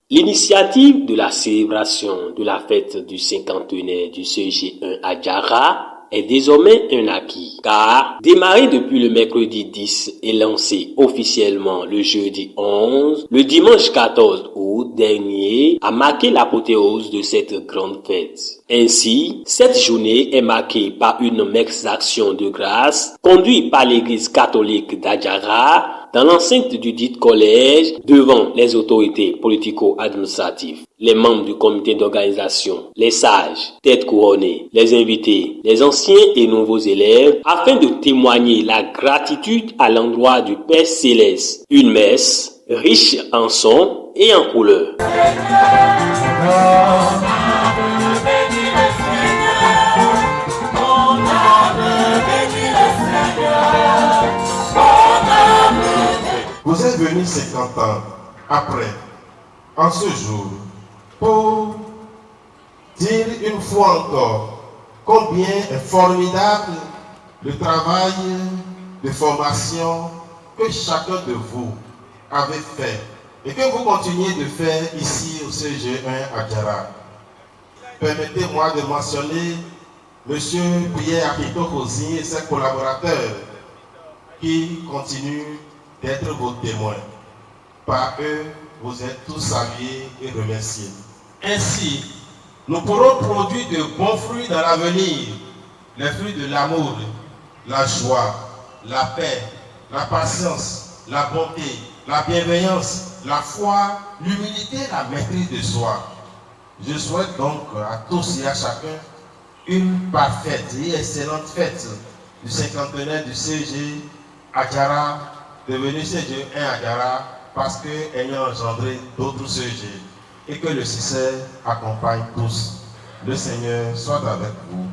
L'initiative de la célébration de la fête du cinquantenaire du CG1 à Djara est désormais un acquis, car démarré depuis le mercredi 10 et lancé officiellement le jeudi 11, le dimanche 14 août dernier a marqué l'apothéose de cette grande fête. Ainsi, cette journée est marquée par une action de grâce conduite par l'église catholique d'Adjara dans l'enceinte du dit collège devant les autorités politico-administratives, les membres du comité d'organisation, les sages, têtes couronnées, les invités, les anciens et nouveaux élèves, afin de témoigner la gratitude à l'endroit du Père Céleste. Une messe riche en sons et en couleurs. Vous êtes venus 50 ans après, en ce jour, pour dire une fois encore combien est formidable le travail de formation que chacun de vous avait fait et que vous continuez de faire ici au CG1 à Djara. Permettez-moi de mentionner M. Pierre Akito-Kosi et ses collaborateurs qui continuent d'être vos témoins. Par eux, vous êtes tous salués et remerciés. Ainsi, nous pourrons produire de bons fruits dans l'avenir, les fruits de l'amour, la joie, la paix, la patience, la bonté, la bienveillance, la foi, l'humilité, la maîtrise de soi. Je souhaite donc à tous et à chacun une parfaite et excellente fête du cinquantenaire du CG à Djara, devenu CG1 à Djara, parce qu'ayant engendré d'autres CG, et que le succès accompagne tous. Le Seigneur soit avec vous.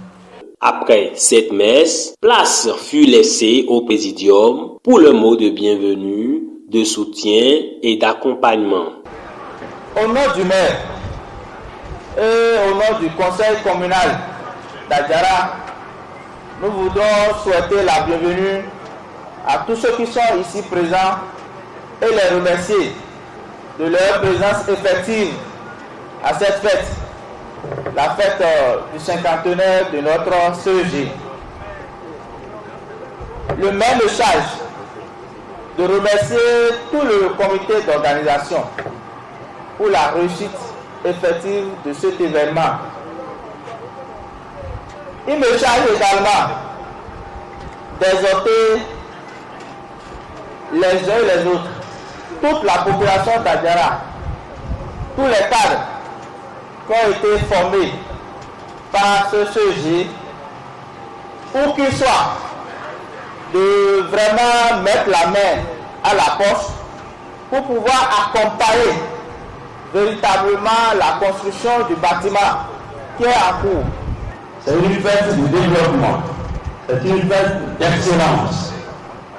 Après cette messe, place fut laissée au présidium pour le mot de bienvenue, de soutien et d'accompagnement. Au nom du maire et au nom du conseil communal d'Adjara, nous voudrons souhaiter la bienvenue à tous ceux qui sont ici présents et les remercier de leur présence effective à cette fête, la fête du cinquantenaire de notre CEG. Le maire me charge de remercier tout le comité d'organisation pour la réussite effective de cet événement. Il me charge également d'exhorter les uns et les autres, toute la population d'Adjara, tous les cadres qui ont été formés par ce CEG, où qu'ils soient, de vraiment mettre la main à la poche pour pouvoir accompagner véritablement la construction du bâtiment qui est en cours. C'est une fête de développement, c'est une fête d'excellence.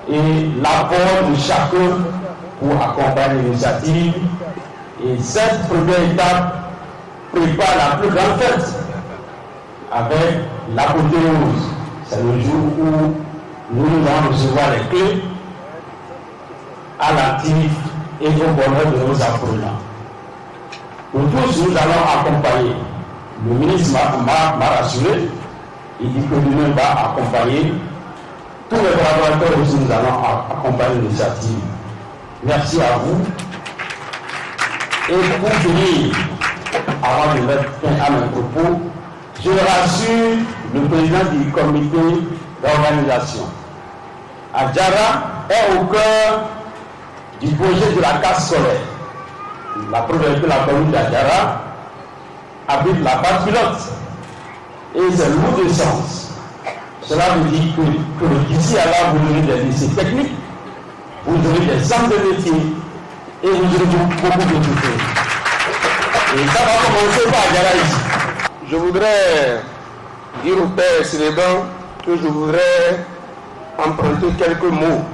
Et l'apport de chacun pour accompagner l'initiative. Et cette première étape prépare la plus grande fête avec l'apothéose. C'est le jour où nous allons recevoir les clés à l'actif et au bonheur de nos apprenants. Pour tous, nous allons accompagner. Le ministre m'a rassuré. Il dit que lui-même va accompagner. Tous les collaborateurs aussi, nous allons accompagner l'initiative. Merci à vous. Et pour finir, avant de mettre fin à mes propos, je rassure le président du comité d'organisation. Adjara est au cœur du projet de la case scolaire. La preuve est que la commune d'Adjara habite la base pilote. Et c'est lourd de sens. Cela veut dire que d'ici à là, vous aurez des lycées techniques, vous aurez des centres de métier et vous aurez beaucoup de choses. Et ça va commencer par Adjara ici. Je voudrais dire au Père Célébin que je voudrais emprunter quelques mots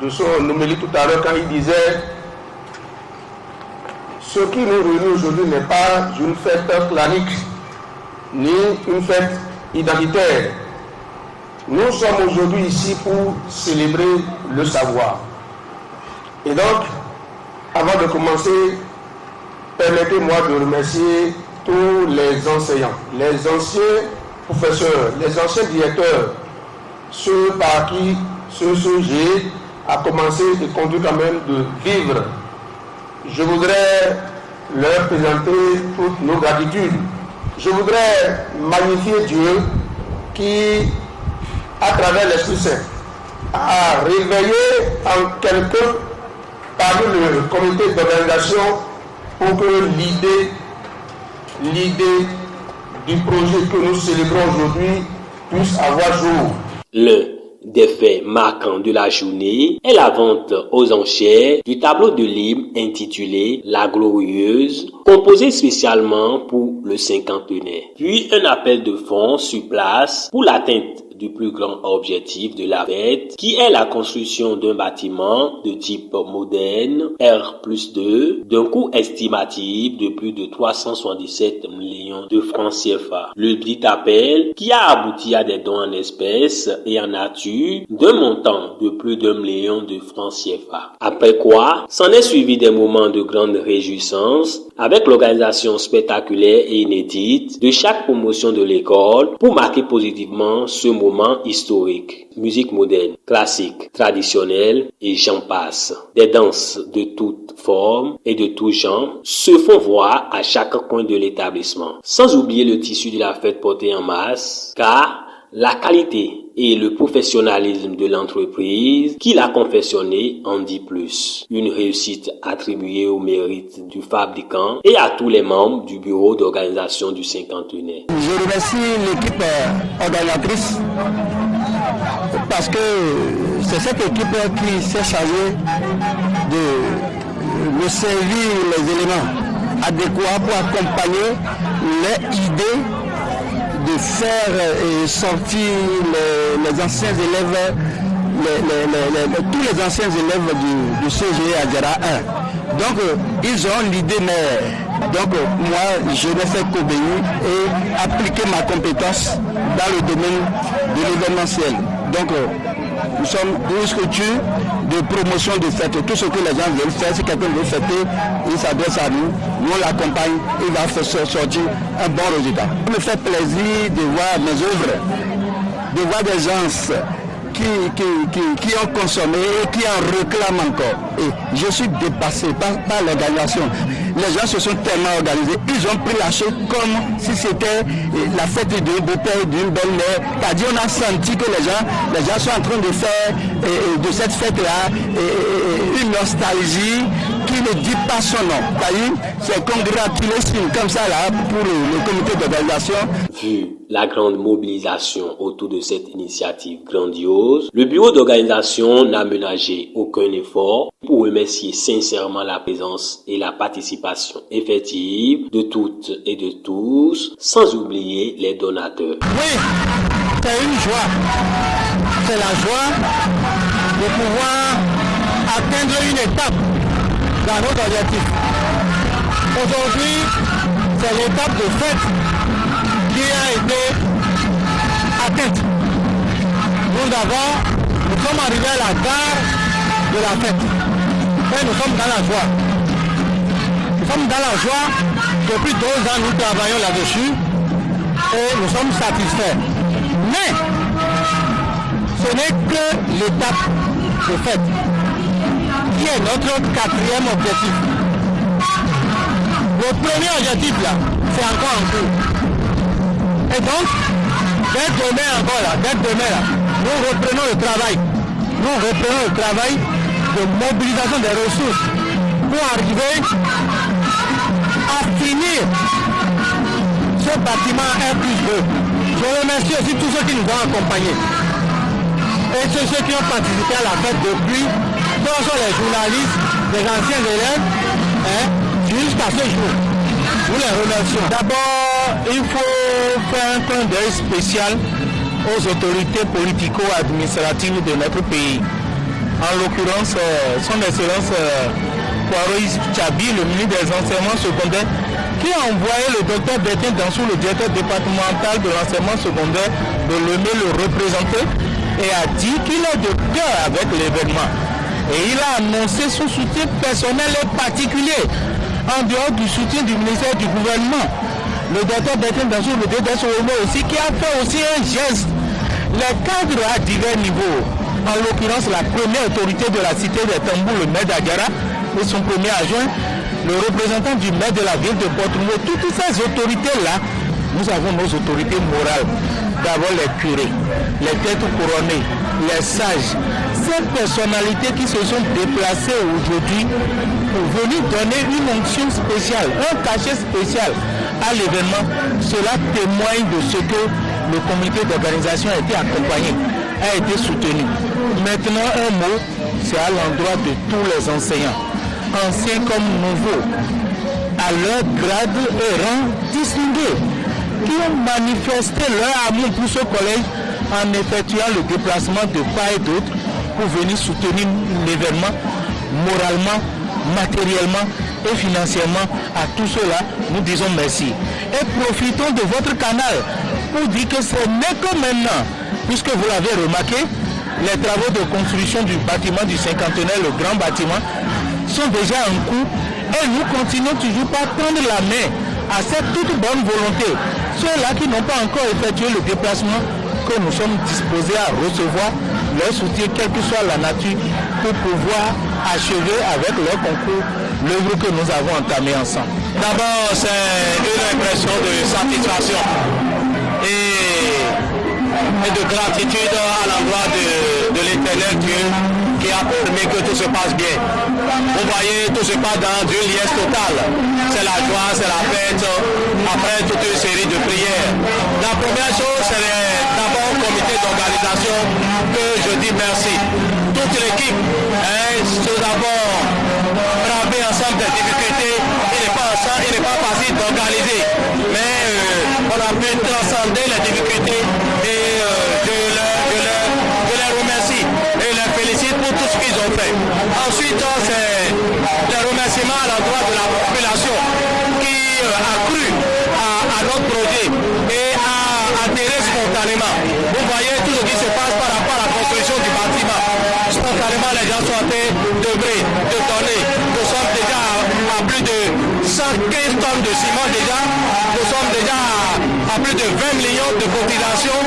de son homélie tout à l'heure quand il disait ce qui nous réunit aujourd'hui n'est pas une fête clanique ni une fête identitaire. Nous sommes aujourd'hui ici pour célébrer le savoir. Et donc, avant de commencer, permettez-moi de remercier tous les enseignants, les anciens professeurs, les anciens directeurs, ceux par qui ce sujet a commencé et conduit quand même de vivre. Je voudrais leur présenter toutes nos gratitudes. Je voudrais magnifier Dieu qui, à travers l'Esprit Saint, a réveillé en quelqu'un parmi le comité d'organisation pour que l'idée du projet que nous célébrons aujourd'hui puisse avoir jour. L'un des faits marquants de la journée est la vente aux enchères du tableau de l'hymne intitulé La Glorieuse, composé spécialement pour le cinquantenaire. Puis un appel de fonds sur place pour l'atteinte du plus grand objectif de la fête, qui est la construction d'un bâtiment de type moderne, R+2, d'un coût estimatif de plus de 377 millions de francs CFA. Le dit appel, qui a abouti à des dons en espèces et en nature, d'un montant de plus d'1 million de francs CFA. Après quoi, s'en est suivi des moments de grande réjouissance, avec l'organisation spectaculaire et inédite de chaque promotion de l'école pour marquer positivement ce moment historique. Musique moderne, classique, traditionnelle et j'en passe. Des danses de toutes formes et de tout genre se font voir à chaque coin de l'établissement. Sans oublier le tissu de la fête porté en masse, car la qualité et le professionnalisme de l'entreprise qui l'a confectionné en dit plus. Une réussite attribuée au mérite du fabricant et à tous les membres du bureau d'organisation du cinquantenaire. Je remercie l'équipe organisatrice parce que c'est cette équipe qui s'est chargée de me servir les éléments adéquats pour accompagner les idées de faire sortir les anciens élèves, tous les anciens élèves du CGE Adjara 1. Donc, ils ont l'idée mère. Donc, moi, je ne fais qu'obéir et appliquer ma compétence dans le domaine de l'événementiel. Donc, nous sommes une structure de promotion de fête. Tout ce que les gens veulent faire, si quelqu'un veut fêter, il s'adresse à nous, nous on l'accompagne, il va faire sortir un bon résultat. Ça me fait plaisir de voir mes œuvres, de voir des gens qui ont consommé et qui en réclament encore. Et je suis dépassé par l'organisation. Les gens se sont tellement organisés, ils ont pris la chose comme si c'était la fête d'un beau-père, d'une belle-mère. C'est-à-dire on a senti que les gens sont en train de faire de cette fête-là une nostalgie qui ne dit pas son nom. C'est congratulation comme ça là pour le comité d'organisation. Vu la grande mobilisation autour de cette initiative grandiose, le bureau d'organisation n'a ménagé aucun effort pour remercier sincèrement la présence et la participation effective de toutes et de tous, sans oublier les donateurs. Oui, c'est une joie. C'est la joie de pouvoir atteindre une étape dans nos objectifs. Aujourd'hui, c'est l'étape de fête qui a été atteinte. Nous sommes arrivés à la gare de la fête et nous sommes dans la joie. Nous sommes dans la joie. Depuis 2 ans, nous travaillons là-dessus et nous sommes satisfaits. Mais ce n'est que l'étape de fête qui est notre 4e objectif. Le premier objectif là, c'est encore en cours. Et donc, dès demain là, nous reprenons le travail. Nous reprenons le travail de mobilisation des ressources pour arriver à finir ce bâtiment R+2. Je remercie aussi tous ceux qui nous ont accompagnés. Et ceux qui ont participé à la fête depuis, ce sont les journalistes, les anciens élèves, jusqu'à ce jour. Nous les remercions. D'abord, il faut faire un clin d'œil spécial aux autorités politico-administratives de notre pays. En l'occurrence, son Excellence Poireau Tchabi, le ministre des Enseignements secondaires, qui a envoyé le docteur Bertin Dansou, le directeur départemental de l'enseignement secondaire, de le représenter, et a dit qu'il est de cœur avec l'événement. Et il a annoncé son soutien personnel et particulier en dehors du soutien du ministère du gouvernement. Le docteur Bertrand Dansou, le DDS aussi, qui a fait aussi un geste. Les cadres à divers niveaux, en l'occurrence la première autorité de la cité de Tambou, le maire d'Adjara, et son premier adjoint, le représentant du maire de la ville de Porto-Novo, toutes ces autorités-là, nous avons nos autorités morales. D'abord les curés, les têtes couronnées, les sages, ces personnalités qui se sont déplacées aujourd'hui pour venir donner une onction spéciale, un cachet spécial à l'événement. Cela témoigne de ce que le comité d'organisation a été accompagné, a été soutenu. Maintenant, un mot, c'est à l'endroit de tous les enseignants, anciens comme nouveaux, à leur grade et rang distingué, qui ont manifesté leur amour pour ce collège en effectuant le déplacement de part et d'autre pour venir soutenir l'événement moralement, matériellement et financièrement. À tout cela, nous disons merci. Et profitons de votre canal pour dire que ce n'est que maintenant, puisque vous l'avez remarqué, les travaux de construction du bâtiment du cinquantenaire, le grand bâtiment, sont déjà en cours et nous continuons toujours par tendre la main à cette toute bonne volonté. Ceux-là qui n'ont pas encore effectué le déplacement, que nous sommes disposés à recevoir leur soutien, quelle que soit la nature, pour pouvoir achever avec leur concours l'œuvre que nous avons entamée ensemble. D'abord, c'est une impression de satisfaction et de gratitude à l'endroit de l'Éternel Dieu qui a permis que tout se passe bien. Vous voyez, tout se passe dans une liesse totale. C'est la joie, c'est la fête, après toute une série de prières. La première chose, c'est d'abord au comité d'organisation que je dis merci. Toute l'équipe, nous avons bravé ensemble des difficultés. Il n'est pas facile d'organiser, mais on a pu transcender les difficultés et je les remercie et les félicite pour tout ce qu'ils ont fait. Ensuite, c'est des remerciements à l'endroit de la population qui a cru à notre projet et a adhéré spontanément. Vous voyez tout ce qui se passe par rapport à la construction du bâtiment. Spontanément, les gens sont en train d'œuvrer, de donner. Nous sommes déjà à plus de 115 tonnes de ciment déjà. Nous sommes déjà à plus de 20 millions de cotisations.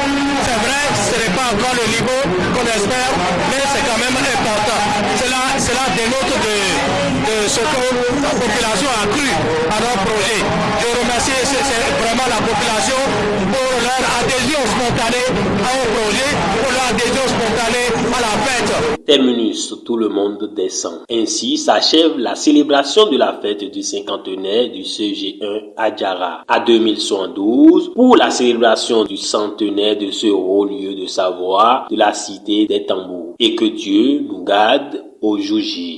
C'est vrai, ce n'est pas encore le niveau qu'on espère, mais c'est quand même important. Cela dénote de ce que la population a cru à notre projet. Je remercie vraiment la population pour leur adhésion spontanée au projet, pour leur adhésion spontanée à la fête. Terminus, tout le monde descend. Ainsi s'achève la célébration de la fête du cinquantenaire du CG1 Adjara à 2072 pour la célébration du centenaire de ce haut lieu de savoir de la cité des tambours. Et que Dieu nous garde au jour J.